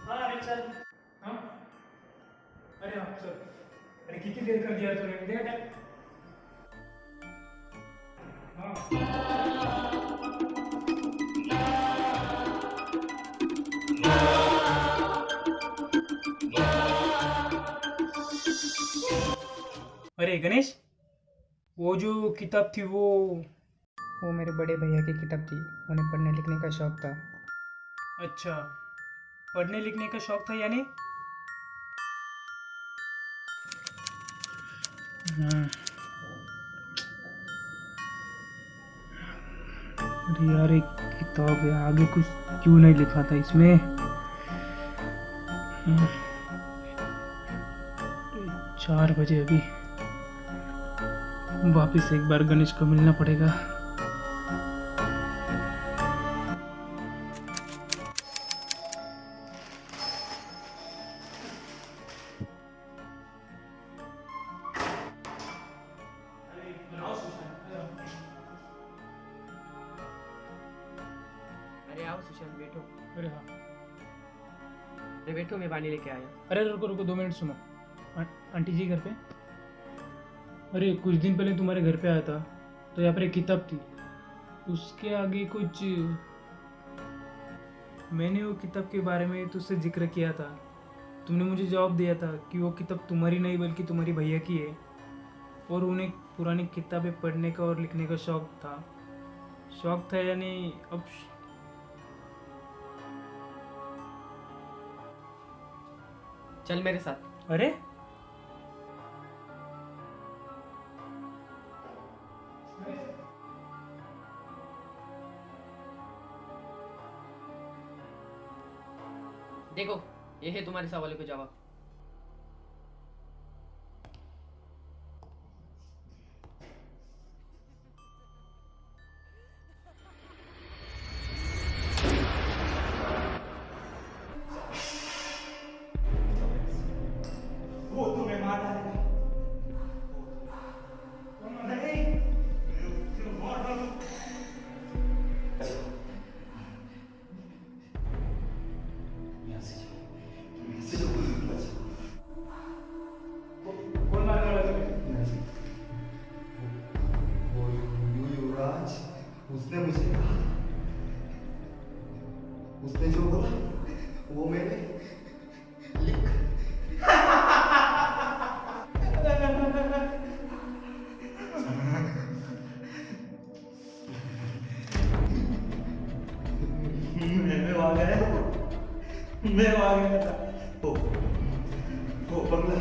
हाँ अरे चल। हाँ अरे हाँ चल। अरे कितनी देर कर दिया तूने, देखा क्या? हाँ अरे गणेश, वो जो किताब थी वो मेरे बड़े भैया की किताब थी। उन्हें पढ़ने लिखने का शौक था। अच्छा, पढ़ने लिखने का शौक था यानी? हम्म, अरे यार एक किताब है, आगे कुछ क्यों नहीं लिखा था इसमें? 4 बजे, अभी वापिस एक बार गणेश को मिलना पड़ेगा। अरे आओ सुशांत, बैठो। अरे हाँ, अरे बैठो, मैं पानी लेके आया। अरे रुको रुको 2 मिनट सुनो। आंटी जी घर पे? अरे कुछ दिन पहले तुम्हारे घर पे आया था, तो यहाँ पर एक किताब थी, उसके आगे कुछ, मैंने वो किताब के बारे में तुझसे जिक्र किया था। तुमने मुझे जवाब दिया था कि वो किताब तुम्हारी नहीं बल्कि तुम्हारी भैया की है, और उन्हें पुरानी किताबें पढ़ने का और लिखने का शौक था यानी अब चल मेरे साथ। अरे देखो, ये है तुम्हारे सवालों के जवाब। वो तुम्हें मार डालेगा। नहीं, मैं मार डालूं। यहाँ से जाओ, तुम यहाँ से जाओ, बचाओ। कौन मारने वाला तुम्हें? नहीं, वो युवराज, उसने मुझे कहा, उसने जो बोला वो मैंने लिख। मैं आ गया था। वो बंगला,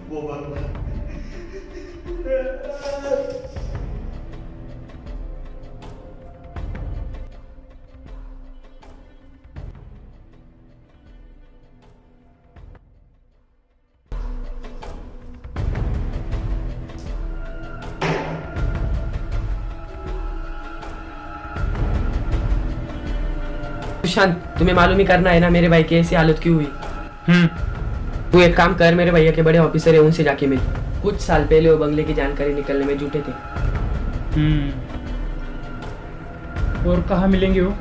वो बंगला। सुशांत, तुम्हें मालूम ही करना है ना मेरे भाई की ऐसी हालत क्यों हुई। तू एक काम कर, मेरे भैया के बड़े ऑफिसर है, उनसे जाके मिल। कुछ साल पहले वो बंगले की जानकारी निकलने में जुटे थे। और कहाँ मिलेंगे वो?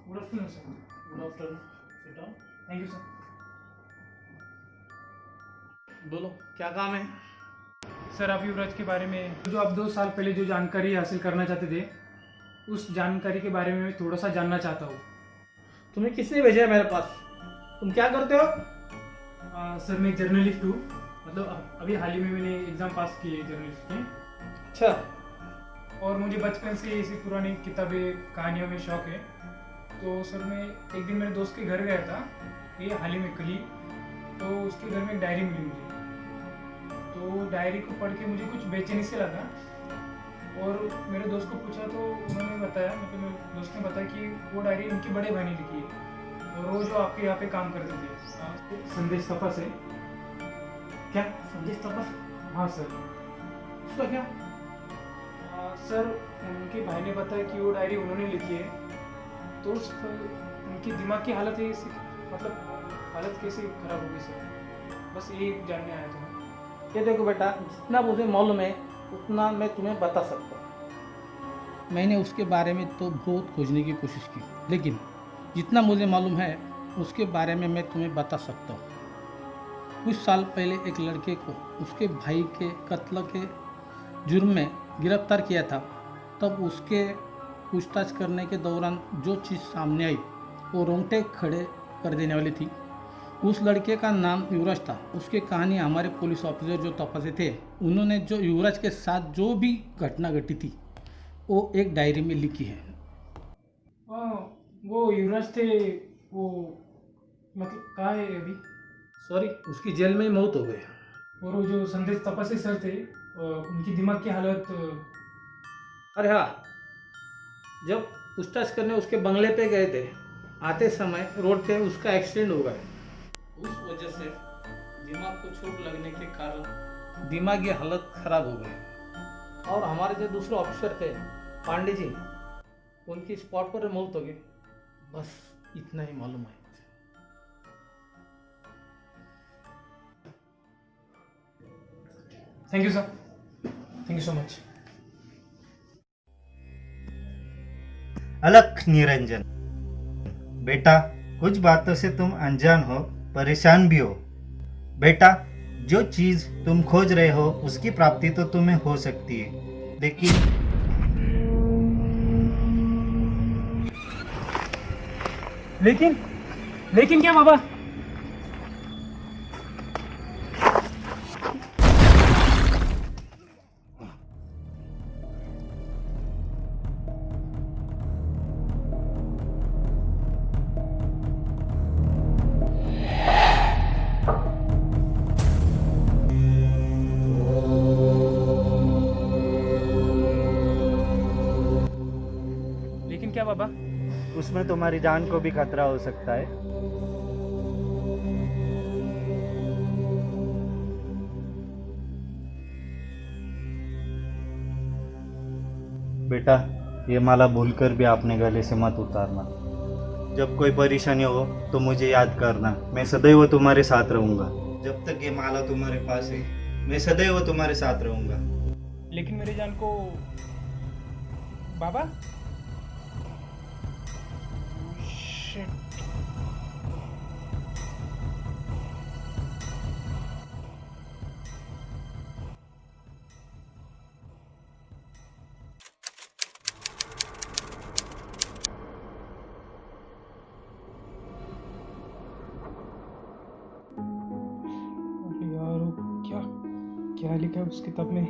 Good afternoon sir. Good afternoon, sit down. Thank you sir. बोलो, क्या काम है? सर आप युवराज के बारे में जो आप 2 साल पहले जो जानकारी हासिल करना चाहते थे, उस जानकारी के बारे में मैं थोड़ा सा जानना चाहता हूँ। तुम्हें किसने भेजा है मेरे पास? तुम क्या करते हो? सर मैं जर्नलिस्ट हूँ, मतलब अभी हाल ही में मैंने एग्ज़ाम पास किए जर्नलिस्ट के। अच्छा। और मुझे बचपन से ऐसी पुरानी किताबें कहानियों में शौक है। तो सर मैं एक दिन मेरे दोस्त के घर गया था, ये हाल ही में कल ही। तो उसके घर में एक डायरी मिली मुझे। तो डायरी को पढ़ के मुझे कुछ बेचैनी से लगा और मेरे दोस्त को पूछा तो उन्होंने बताया, मतलब मेरे दोस्त ने बताया कि वो डायरी उनकी बड़े भाई ने लिखी है और वो जो आपके यहाँ पे काम करते थे संदेश तपा से। क्या संदेश तपा? हाँ सर। उसका क्या? सर उनके भाई ने बताया कि वो डायरी उन्होंने लिखी है। तो उनकी दिमाग की हालत है मतलब हालत कैसे खराब हो गई सर, बस यही जानने आया था। ये देखो बेटा, जितना मुझे मालूम है उतना मैं तुम्हें बता सकता हूँ। मैंने उसके बारे में तो बहुत खोजने की कोशिश की, लेकिन जितना मुझे मालूम है उसके बारे में मैं तुम्हें बता सकता हूँ। कुछ साल पहले एक लड़के को उसके भाई के कत्ल के जुर्म में गिरफ्तार किया था। तब उसके पूछताछ करने के दौरान जो चीज़ सामने आई वो रोंगटे खड़े कर देने वाली थी। उस लड़के का नाम युवराज था। उसकी कहानी हमारे पुलिस ऑफिसर जो तपासे थे, उन्होंने जो युवराज के साथ जो भी घटना घटी थी वो एक डायरी में लिखी है। वो युवराज थे, वो मतलब कहाँ है अभी? सॉरी, उसकी जेल में ही मौत हो गई। और वो जो संदेश तपासे सर थे, उनकी दिमाग की हालत। अरे हाँ, जब पूछताछ करने उसके बंगले पे गए थे, आते समय रोड पे उसका एक्सीडेंट हो गया। उस वजह से दिमाग को चोट लगने के कारण दिमागी हालत खराब हो गई। और हमारे जो दूसरे ऑफिसर थे पांडे जी, उनकी स्पॉट पर मौत हो गई। बस इतना ही मालूम है। Thank you sir, thank you so much. अलख निरंजन, बेटा कुछ बातों से तुम अनजान हो, परेशान भी हो। बेटा जो चीज तुम खोज रहे हो उसकी प्राप्ति तो तुम्हें हो सकती है, लेकिन क्या बाबा? लेकिन क्या बाबा? उसमें तुम्हारी जान को भी खतरा हो सकता है। बेटा ये माला भूलकर भी अपने गले से मत उतारना। जब कोई परेशानी हो तो मुझे याद करना, मैं सदैव तुम्हारे साथ रहूंगा। जब तक ये माला तुम्हारे पास है मैं सदैव तुम्हारे साथ रहूंगा। लेकिन मेरी जान को बाबा। Shit. यार वो क्या लिखा है उस किताब में?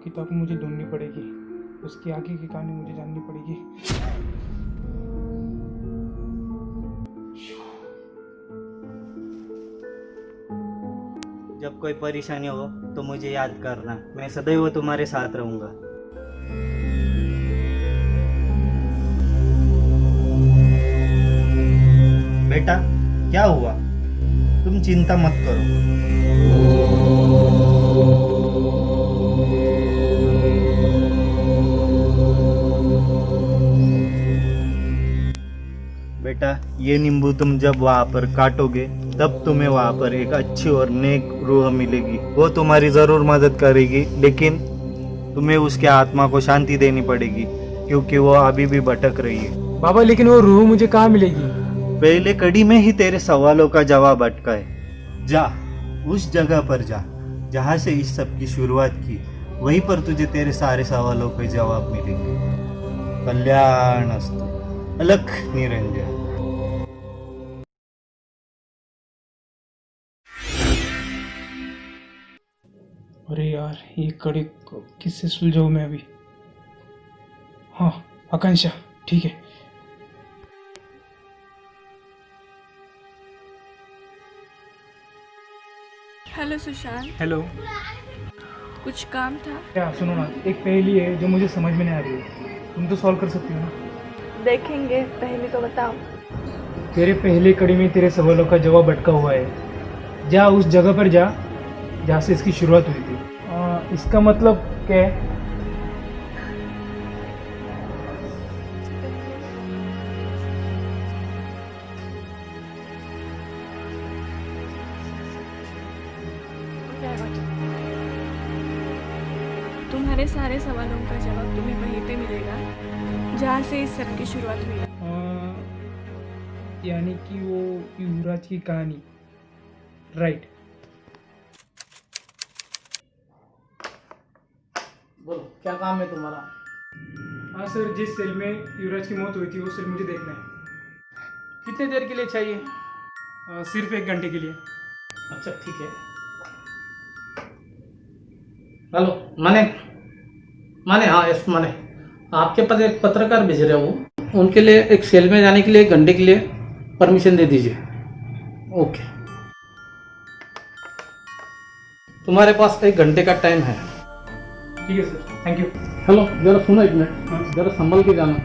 किताब मुझे ढूंढनी पड़ेगी, उसकी आगे की कहानी मुझे जाननी पड़ेगी। जब कोई परेशानी हो तो मुझे याद करना, मैं सदैव तुम्हारे साथ रहूंगा। बेटा क्या हुआ? तुम चिंता मत करो। बेटा ये नींबू तुम जब वहाँ पर काटोगे तब तुम्हें वहाँ पर एक अच्छी और नेक रूह मिलेगी। वो तुम्हारी ज़रूर मदद करेगी, लेकिन तुम्हें उसके आत्मा को शांति देनी पड़ेगी क्योंकि वो अभी भी भटक रही है। बाबा लेकिन वो रूह मुझे कहाँ मिलेगी? पहले कड़ी में ही तेरे सवालों का जवाब अटका है। जा उस जगह पर जा जहाँ से इस सब की शुरुआत की, वहीं पर तुझे तेरे सारे सवालों के जवाब मिलेंगे। कल्याणस्तु। अलख निरंजन। अरे यार, ये कड़ी को किससे सुलझाऊं मैं अभी? हाँ, आकांक्षा, ठीक है। Hello Sushant, hello. कुछ काम था? क्या, सुनो ना, एक पहेली है जो मुझे समझ में नहीं आ रही है, तुम तो सॉल्व कर सकती हो ना? देखेंगे, पहले तो बताओ। तेरे पहले कड़ी में तेरे सवालों का जवाब अटका हुआ है। जा उस जगह पर जा जहाँ से इसकी शुरुआत हुई थी। इसका मतलब क्या है? तुम्हारे सारे सवालों का जवाब तुम्हें वहीं पे मिलेगा जहाँ से इस सब की शुरुआत हुई। यानी कि वो युवराज की कहानी, राइट? बोलो, क्या काम है तुम्हारा? हाँ सर, जिस सेल में युवराज की मौत हुई थी वो सेल मुझे देखना है। कितने देर के लिए चाहिए? सिर्फ 1 घंटे के लिए। अच्छा, ठीक है। हेलो, माने हाँ, यस माने, आपके पास एक पत्रकार भेज रहे हो, उनके लिए एक सेल में जाने के लिए 1 घंटे के लिए परमिशन दे दीजिए। ओके, तुम्हारे पास 1 घंटे का टाइम है। ठीक है सर, थैंक यू। हेलो, जरा सुनो 1 मिनट, जरा संभल के जाना।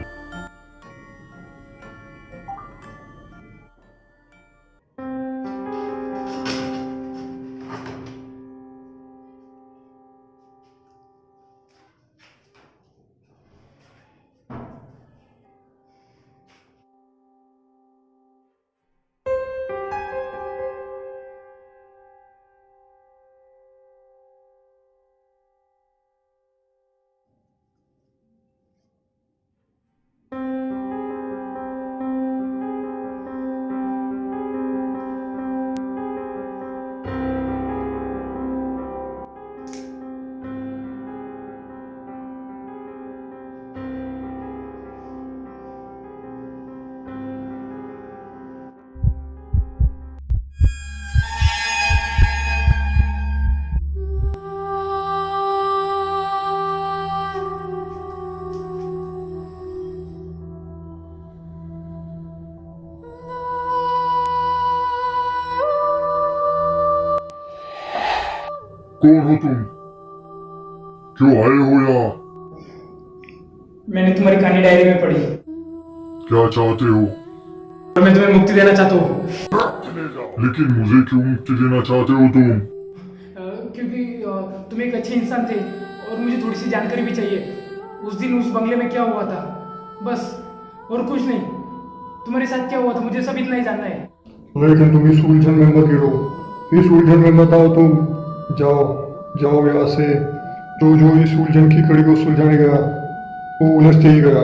कौन हो तुम? क्यों आए हो यहाँ? मैंने तुम्हारी कहानी डायरी में पढ़ी क्या चाहते हो? और मैं तुम्हें मुक्ति देना चाहता हूँ। लेकिन मुझे क्यों मुक्ति देना चाहते हो तुम? क्योंकि तुम एक अच्छे इंसान थे और मुझे थोड़ी सी जानकारी भी चाहिए। उस दिन उस बंगले में क्या हुआ था, बस, और कुछ नहीं। तुम्हारे साथ क्या हुआ था, मुझे सब इतना ही जानना है। लेकिन तुम इस उलझन में मत गिरो, इस उलझन में मत आओ। तुम जाओ यहाँ से। जो इस उलझन की कड़ी को सुलझाने गया वो उलझते ही गया,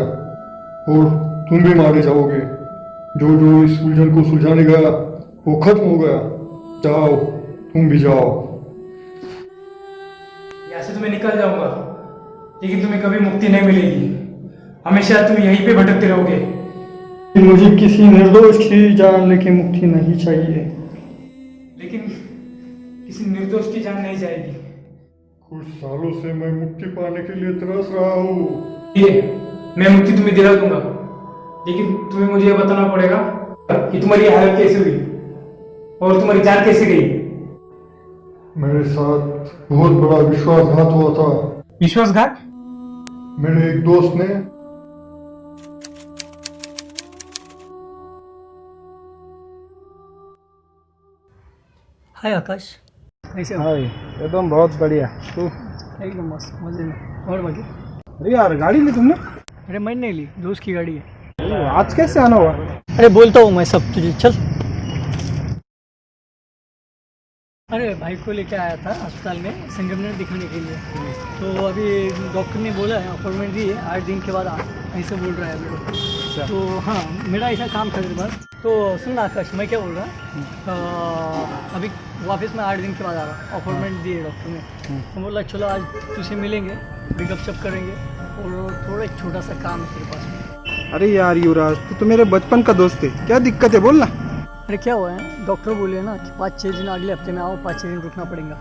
और तुम भी मारे जाओगे। जो इस उलझन को सुलझाने गया वो खत्म हो गया। जाओ, तुम भी जाओ। यहाँ से तुम्हें निकल जाऊंगा, लेकिन तुम्हें कभी मुक्ति नहीं मिलेगी। हमेशा तुम यहीं पे भटकते रहोगे। मुझे किसी निर्दोष की जान लेके मुक्ति नहीं चाहिए। लेकिन किसी निर्दोष की जान नहीं जाएगी। कुछ सालों से मैं मुक्ति पाने के लिए तरस रहा हूँ। ये मैं मुक्ति तुम्हें दिला दूंगा, लेकिन तुम्हें मुझे यह बताना पड़ेगा कि तुम्हारी हालत कैसे हुई और तुम्हारी जान कैसे गई। मेरे साथ बहुत बड़ा विश्वासघात हुआ था। विश्वासघात? मेरे एक दोस्त ने हाय आकाश, कैसे हो? हाय, एकदम बहुत बढ़िया। तू? एकदम मस्त, मजे में। और बाकी? अरे यार, गाड़ी ली तुमने? अरे मैंने नहीं ली, दोस्त की गाड़ी है। आज कैसे आना हुआ? अरे बोलता हूँ मैं सब तुझे, चल। अरे भाई को लेके आया था अस्पताल में संगमनेर दिखाने के लिए। तो अभी डॉक्टर ने बोला है, अपॉइंटमेंट दी है, 8 दिन के बाद ऐसे बोल रहा है मेरे को। तो हाँ, मेरा ऐसा काम था तेरे पास। तो सुन आकाश, मैं क्या बोल रहा, अभी वापस मैं 8 दिन के बाद आ रहा। अपॉइंटमेंट दी है डॉक्टर ने। तो बोला चलो आज तुझसे मिलेंगे, गपशप करेंगे, और थोड़ा एक छोटा सा काम है तेरे पास। अरे यार युवराज, तू तो मेरे बचपन का दोस्त है, क्या दिक्कत है बोलना। अरे क्या हुआ है, डॉक्टर बोले ना कि 5-6 दिन अगले हफ्ते में आओ, 5-6 दिन रुकना पड़ेगा।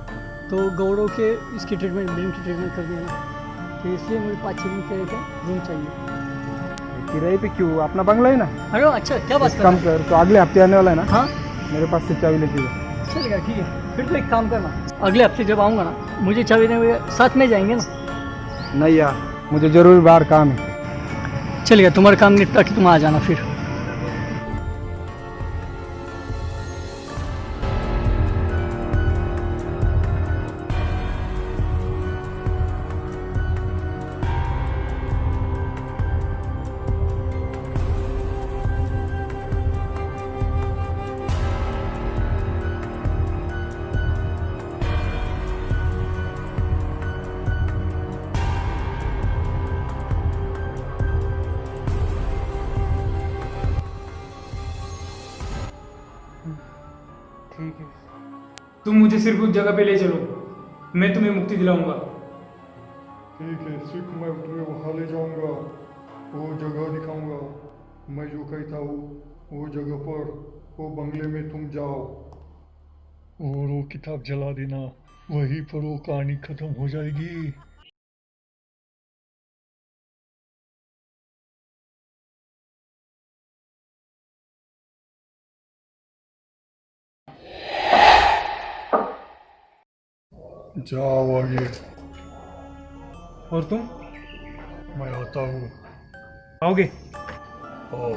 तो गौरव के इसकी ट्रीटमेंट ब्रेन की ट्रीटमेंट कर दिया ना, तो इसलिए मुझे 5-6 दिन के लिए रूम चाहिए। किराए पे क्यों? अपना बंगला है ना। अरे अच्छा, क्या बात एक कर काम रहे हैं? कर, तो अगले हफ्ते आने वाला है ना, हाँ मेरे पास से चाबी लेके जा। चलेगा, ठीक है। फिर तो एक काम करना, अगले हफ्ते जब आऊँगा ना, मुझे चाबी देने साथ में जाएंगे ना। नहीं यार, मुझे जरूर बाहर काम है। चलेगा, तुम्हारा काम निपटा के तुम आ जाना फिर। ठीक है, तुम मुझे सिर्फ उस जगह पे ले चलो, मैं तुम्हें मुक्ति दिलाऊंगा। ठीक है, सिख मैं तुम्हें वहाँ ले जाऊंगा, वो जगह दिखाऊंगा। मैं जो कहता हूँ वो जगह पर, वो बंगले में तुम जाओ और वो किताब जला देना, वहीं पर वो कहानी खत्म हो जाएगी। जाओ आगे। और तुम मैं आता हूँ। आओगे? आओ।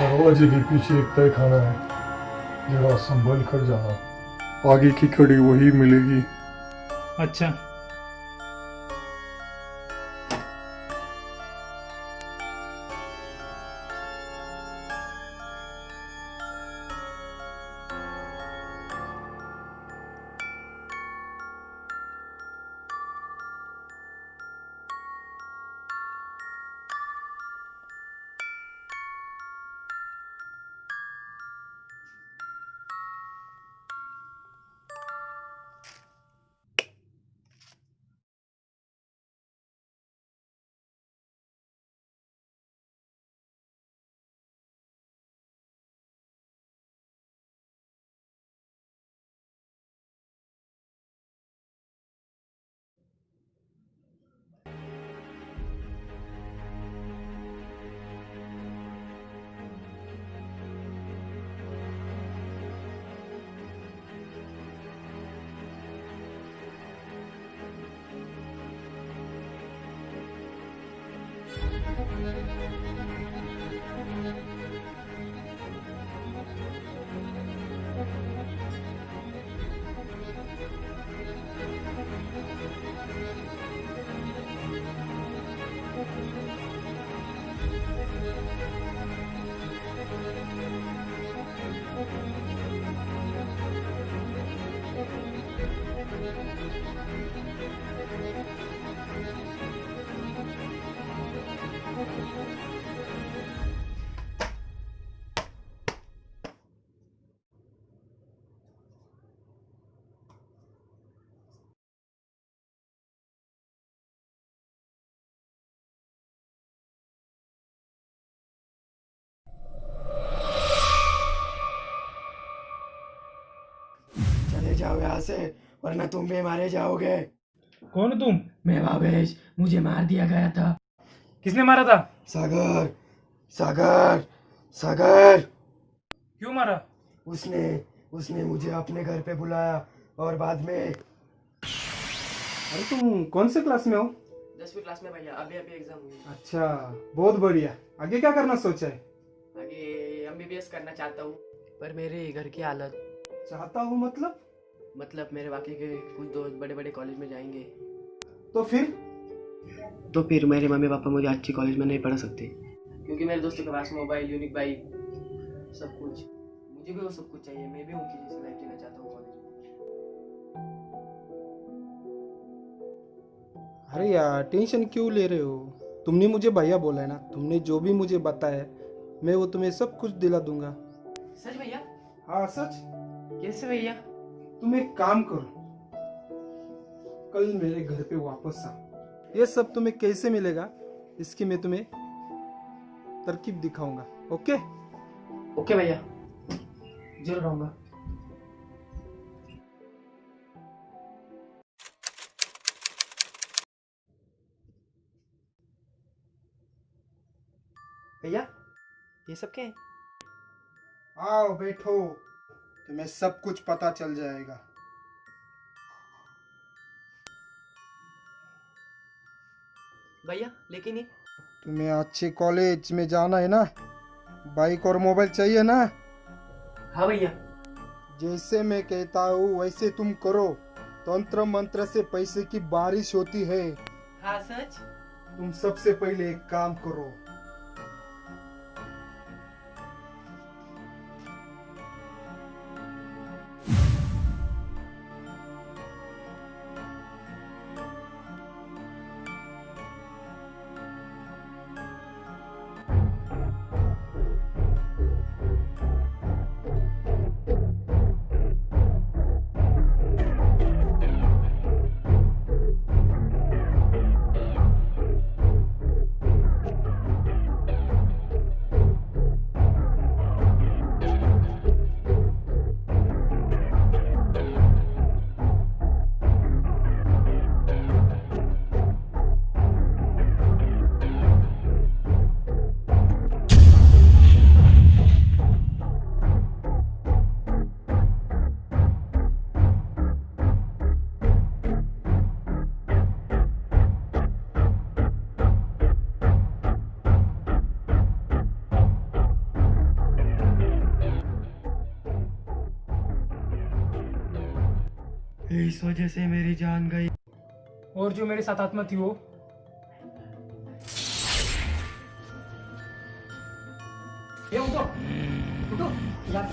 दरवाजे के पीछे एक तय खाना है, जरा संभल कर जाना, आगे की कड़ी वही मिलेगी। अच्छा। चले जाओ यहाँ से, वरना तुम भी मारे जाओगे। कौन हो तुम? मैं भावेश, मुझे मार दिया गया था। किसने मारा था? सागर, सागर, सागर। क्यों मारा? उसने उसने मुझे अपने घर पे बुलाया और बाद में। अरे तुम कौन से क्लास में हो? 10वीं क्लास में भैया, अभी अभी एग्जाम हुई। अच्छा, बहुत बढ़िया। आगे क्या करना सोचा है? आगे MBBS करना चाहता हूँ, पर मेरे घर की हालत। चाहता हूँ मतलब? मतलब मेरे बाकी के कुछ दोस्त बड़े बड़े कॉलेज में जाएंगे तो फिर मेरे मम्मी पापा मुझे अच्छी कॉलेज में नहीं पढ़ा सकते, क्योंकि मेरे दोस्तों के पास मोबाइल, यूनिक बाइक, सब कुछ। मुझे भी वो सब कुछ चाहिए। मैं भी उनकी जैसी लाइफ जीना चाहता हूँ कॉलेज में। अरे यार टेंशन क्यों ले रहे हो? तुमने मुझे भैया बोला है ना, तुमने जो भी मुझे बताया मैं वो तुम्हें सब कुछ दिला दूंगा। सच भैया? हाँ सच। कैसे भैया? तुम एक काम करो, कल मेरे घर पे वापस आ। ये सब तुम्हें कैसे मिलेगा इसकी मैं तुम्हें तरकीब दिखाऊंगा। ओके? ओके भैया, जरूर आऊंगा। भैया ये सब क्या है? आओ बैठो, तुम्हें सब कुछ पता चल जाएगा। भैया लेकिन ये तुम्हें अच्छे कॉलेज में जाना है ना, बाइक और मोबाइल चाहिए ना? हाँ भैया। जैसे मैं कहता हूँ वैसे तुम करो, तंत्र मंत्र से पैसे की बारिश होती है। हाँ सच। तुम सबसे पहले एक काम करो, इस वजह से मेरी जान गई। और जो मेरे साथ आत्मा थी वो ये उठो उठो यार।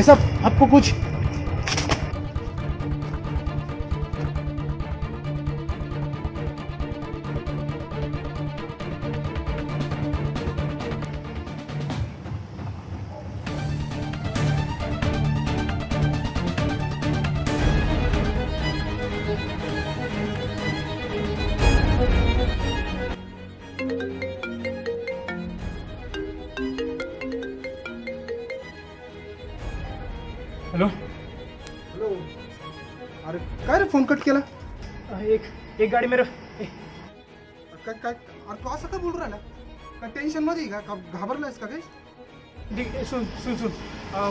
ऐसा आपको कुछ हेलो हेलो, अरे काय रे फोन कट केला? एक गाडी मेरे काय काय अरे तू असं काय बोल राहिला? काय टेन्शन मध्ये आहे का? घाबरलायस का काय? ठीक है, सुन सुन सुन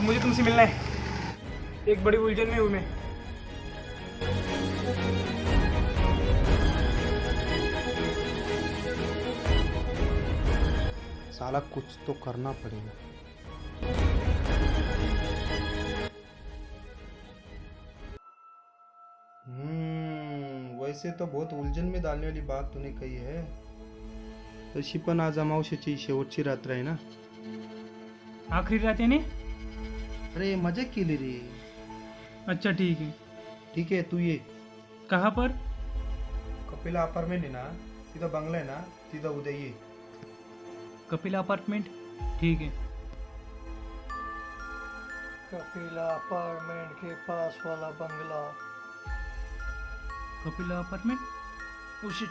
मुझे तुमसे मिलना है। एक बड़ी उलझन में हूँ मैं। साला कुछ तो करना पड़ेगा। वैसे तो बहुत उलझन में डालने वाली बात तूने कही है। तशी पण आज अमावस्येची शेवटची रात्र आहे ना. आखिरी रात यानी? अरे मजा केली रे. अच्छा ठीक है. ठीक आहे, तू ये. कहाँ पर? कपिला अपार्टमेंट आहे ना, तिथं बंगला आहे ना, तिथं उद्या ये. कपिला अपार्टमेंट? ठीक है. कपिला अपार्टमेंट के पास वाला बंगला. Kapila apartment? Oh shit.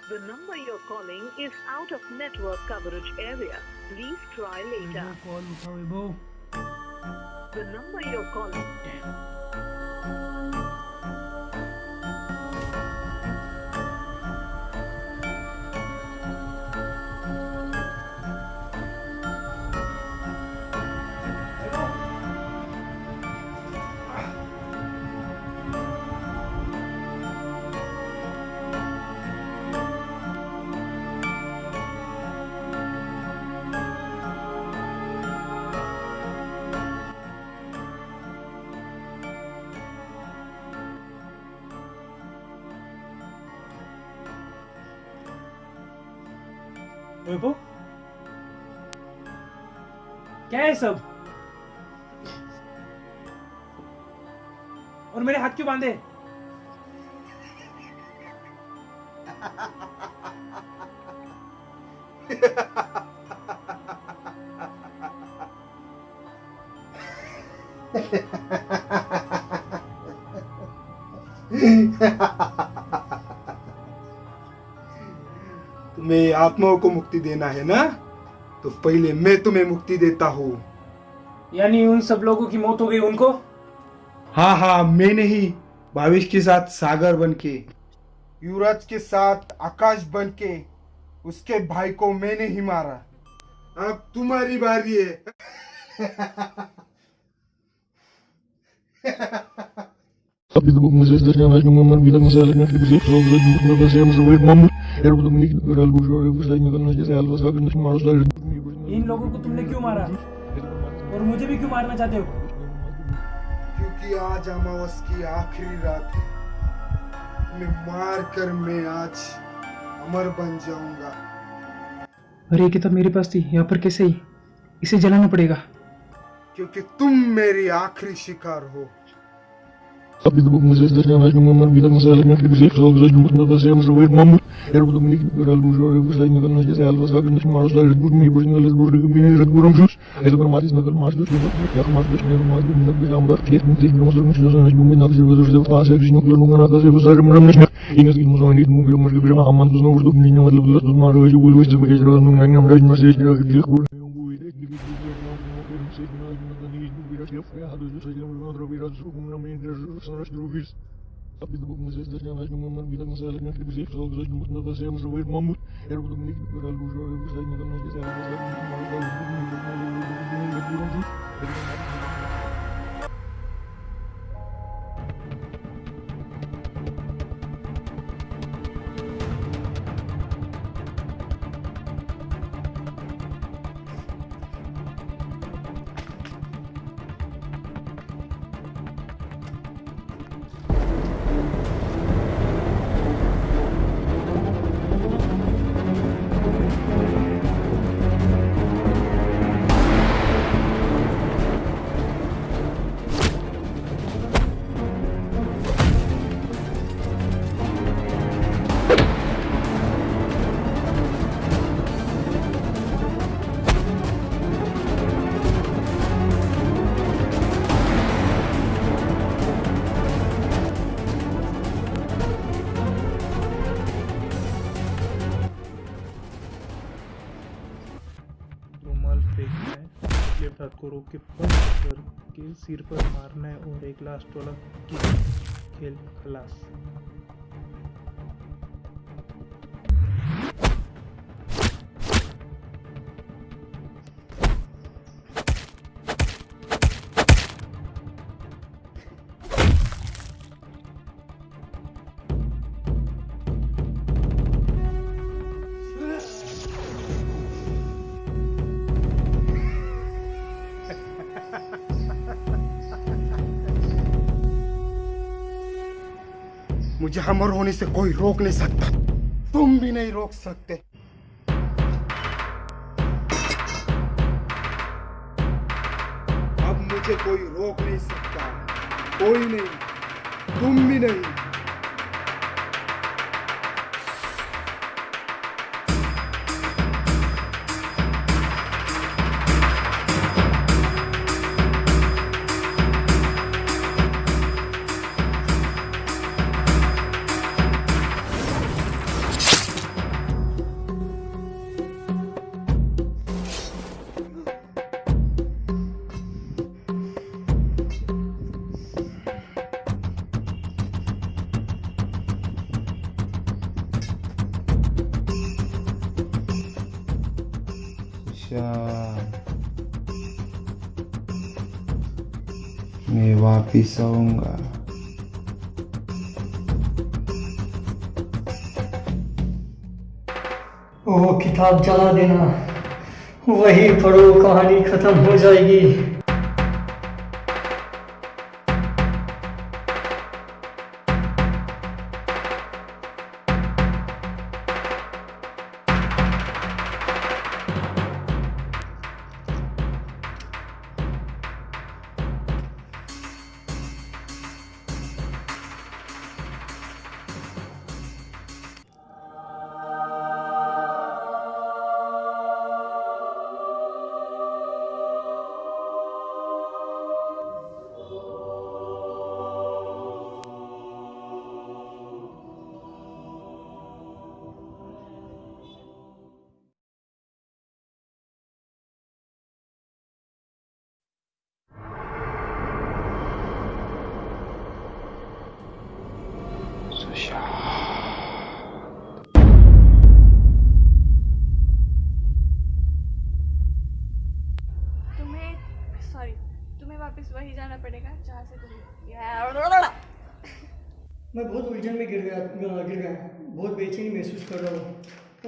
The number you're calling is out of network coverage area. Please try later. Call उठाओ वैभव. The number you're calling. वैभव, क्या है सब? और मेरे हाथ क्यों बांधे? तुम्हें आत्माओं को मुक्ति देना है ना, तो पहले मैं तुम्हें मुक्ति देता हूँ. यानी उन सब लोगों की मौत हो गई उनको? हाँ हाँ, मैं नहीं, भावेश के साथ सागर बनके, युवराज के साथ आकाश बनके, उसके भाई को मैंने ही मारा. अब तुम्हारी बारी है. इन लोगों को तुमने क्यों मारा और मुझे भी क्यों मारना चाहते हो? क्योंकि आज अमावस की आखिरी रात है. मैं मार कर मैं आज अमर बन जाऊंगा. अरे ये किताब मेरे पास थी, यहाँ पर कैसे ही? इसे जलाना पड़ेगा. क्योंकि तुम मेरी आखिरी शिकार हो. लेफ्ट हाथ को रोक के पंच करके सिर पर मारना है और एक लास्ट वाला किक. खेल खलास. मुझे अमर होने से कोई रोक नहीं सकता. तुम भी नहीं रोक सकते. मुझे कोई रोक नहीं सकता, कोई नहीं, तुम भी नहीं। मैं वापिस आऊंगा। वो किताब जला देना, वही पढ़ो, कहानी खत्म हो जाएगी। तुम्हें वापस वही जाना पड़ेगा जहाँ से तुम। मैं बहुत उलझन में गिर गया, बहुत बेचैनी महसूस कर रहा हूँ।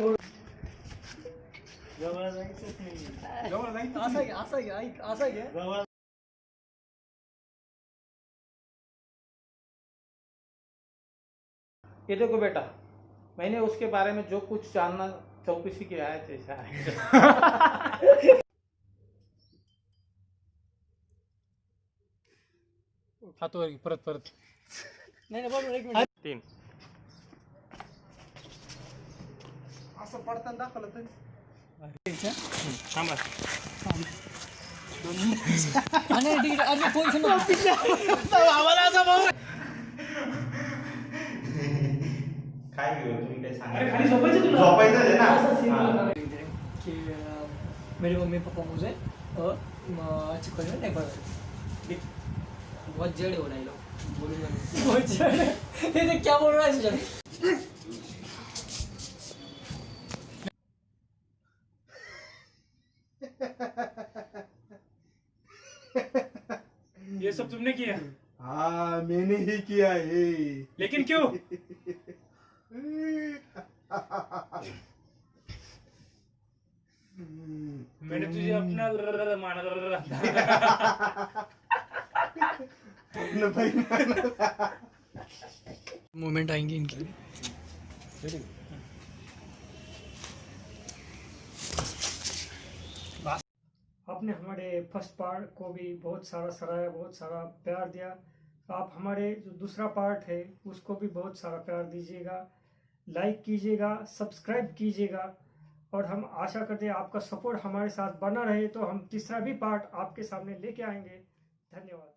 और ये देखो बेटा, मैंने उसके बारे में जो कुछ जानना चौकसी किया है जैसा है। परत नहीं बरोबर, एक मिनिट. 3 असं पडताना दाखवलं तरी थांबा. आणि ठीक आहे, अरे पोझिशन काय घेऊ तुम्ही काय सांगा. अरे खाली झोपायचं तुला. झोपायचं आहे ना. ऐसा सीन लगा कि मेरे मम्मी पापा मुझे चिकन में नहीं बनाए. बहुत जड़ हो रहा है लोग, बोलूंगा नहीं. बहुत जड़ है. ये देख क्या बोल रहा है सुजन. ये सब तुमने किया? हाँ मैंने ही किया है. लेकिन क्यों? मैंने तुझे अपना माना. मोमेंट आएंगे इनके लिए. आपने हमारे फर्स्ट पार्ट को भी बहुत सारा सराहा, बहुत सारा प्यार दिया. आप हमारे जो दूसरा पार्ट है उसको भी बहुत सारा प्यार दीजिएगा, लाइक कीजिएगा, सब्सक्राइब कीजिएगा. और हम आशा करते हैं आपका सपोर्ट हमारे साथ बना रहे तो हम तीसरा भी पार्ट आपके सामने लेके आएंगे. धन्यवाद.